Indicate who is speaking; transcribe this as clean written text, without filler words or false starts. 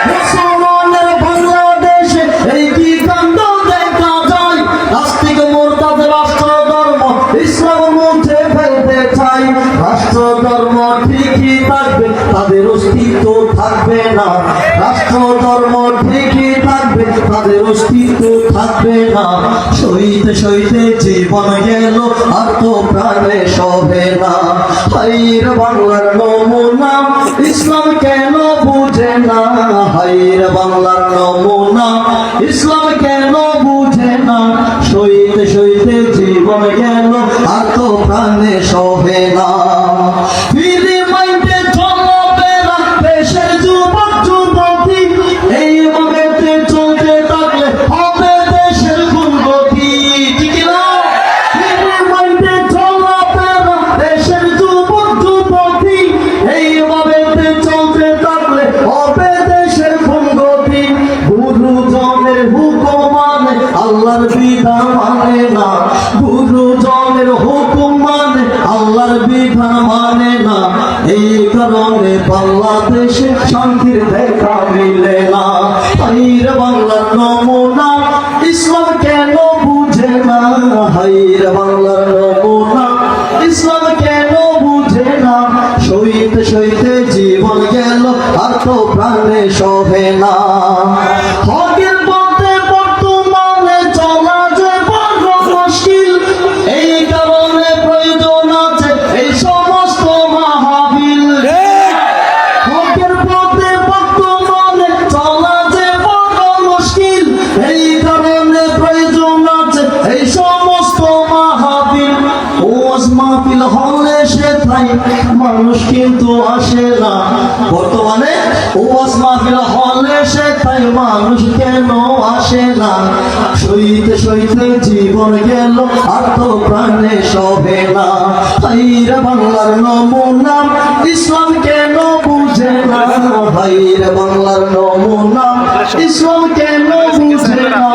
Speaker 1: মুসলমানের বাংলাদেশে এই কি কাণ্ড দেখা যায়, নাস্তিক মুরতাদ রাষ্ট্র ধর্ম ইসলাম মুছে ফেলতে চাই। রাষ্ট্র ধর্ম ঠিকই থাকবে, তাদের অস্তিত্ব থাকবে না। রাষ্ট্র ধর্ম ঠিকই থাকবে, তাদের অস্তিত্ব থাকবে না। সইতে সইতে জীবন গেল, আর তো প্রাণে সবে না। হাইর বাংলার নমুনা ইসলাম কেন বুঝে না, হাইর বাংলার নমুনা ইসলাম কেন বুঝে না। সইতে সইতে জীবন গেল, আর তো প্রাণে সবে না। ফিরে মাইন্ডে চলবে না দেশের যুবক যুবতী, এইভাবে চলতে থাকলে হবে দেশের উন্নতি। ঠিক না? ফিরে মাইন্ডে চলবে না দেশের যুবক যুবতী, এইভাবে চলতে থাকলে হবে দেশের উন্নতি। গুরুজনের হুকুম মানে আল্লাহর বিধান মানে না, গুরুজনের হুকুম মানে আল্লাহর বিধান মানে না। এই কারণে বাংলাদেশে শান্তির দেখা মিলে না। হাইর বাংলার নমুনা ইসলাম কেন বুঝে না, হাইর বাংলার নমুনা ইসলাম কেন বুঝে না। সইতে সইতে জীবন গেল, আর তো প্রাণে সহে না। হকের পথে বর্তমানে চলা যে বড় মুশকিল, এই কারণে প্রয়োজন আছে এই সমস্ত মাহফিল। হকের পথে বর্তমানে চলা যে বড় মুশকিল, এই কারণে প্রয়োজন আছে এই সমস্ত মাহফিল। ওয়াজ মাহফিল হলে সে তাই মানুষ কিন্তু আসে না। বর্তমানে ওয়াজ মাহফিল হলে সে তাই মানুষ কেন আসে না। সইতে সইতে জীবন গেল, আর তো প্রাণে সবে না। হাইর বাংলার নমুনা ইসলাম কেন বুঝে না, হাইর বাংলার নমুনা ইসলাম কেন বুঝে না।